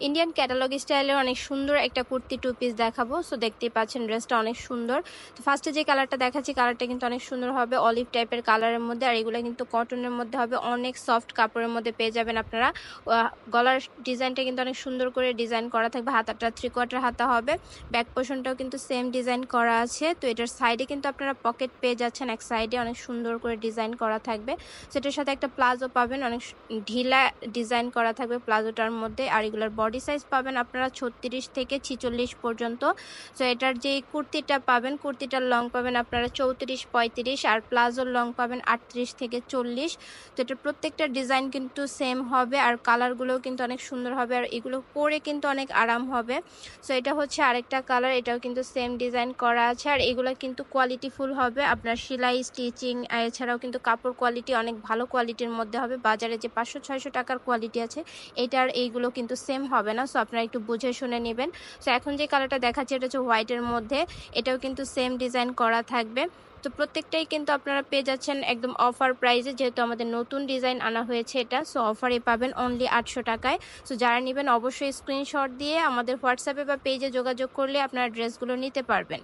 Indian catalogue স্টাইলের অনেক সুন্দর একটা কুর্তি টু পিস দেখাবো। সো দেখতেই পাচ্ছেন ড্রেসটা অনেক সুন্দর। তো ফার্স্টে যে কালারটা দেখাচ্ছি কালারটা কিন্তু অনেক সুন্দর হবে, অলিভ টাইপের কালারের মধ্যে। আর এগুলো কিন্তু কটনের মধ্যে হবে, অনেক সফট কাপড়ের মধ্যে পেয়ে যাবেন আপনারা। গলার ডিজাইনটা কিন্তু অনেক সুন্দর করে ডিজাইন করা থাকবে, হাতাটা 3/4 হাতা হবে, ব্যাক পোর্শনটাও কিন্তু সেম ডিজাইন করা আছে। তো এটার সাইডে কিন্তু আপনারা পকেট পেয়ে যাচ্ছেন, এক সাইডে অনেক সুন্দর করে ডিজাইন করা থাকবে। সেটার সাথে একটা প্লাজো পাবেন, অনেক ঢিলা ডিজাইন করা থাকবে প্লাজোটার মধ্যে। আর এগুলোর বডি সাইজ পাবেন আপনারা 36 থেকে 46 পর্যন্ত। সো এটার যে কুর্তিটা পাবেন, কুর্তিটার লং পাবেন আপনারা 34-35, আর প্লাজোর লং পাবেন 38 থেকে 40। তো এটার প্রত্যেকটা ডিজাইন কিন্তু সেম হবে, আর কালারগুলোও কিন্তু অনেক সুন্দর হবে, আর এগুলো পরে কিন্তু অনেক আরাম হবে। সো এটা হচ্ছে আরেকটা কালার, এটাও কিন্তু সেম ডিজাইন করা আছে। আর এগুলো কিন্তু কোয়ালিটিফুল হবে, আপনার সেলাই স্টিচিং এছাড়াও কিন্তু কাপড় কোয়ালিটি অনেক ভালো কোয়ালিটির মধ্যে হবে। বাজারে যে 500-600 টাকার কোয়ালিটি আছে, এইটার এইগুলো কিন্তু সেম হবে না। সো আপনারা একটু বুঝে শুনে নেবেন। সো এখন যে কালারটা দেখাচ্ছি এটা হচ্ছে হোয়াইটের মধ্যে, এটাও কিন্তু সেম ডিজাইন করা থাকবে। তো প্রত্যেকটাই কিন্তু আপনারা পেয়ে যাচ্ছেন একদম অফার প্রাইসে, যেহেতু আমাদের নতুন ডিজাইন আনা হয়েছে এটা। সো অফারে পাবেন অনলি 800 টাকায়। সো যারা নেবেন অবশ্যই স্ক্রিনশট দিয়ে আমাদের হোয়াটসঅ্যাপে বা পেজে যোগাযোগ করলে আপনারা ড্রেসগুলো নিতে পারবেন।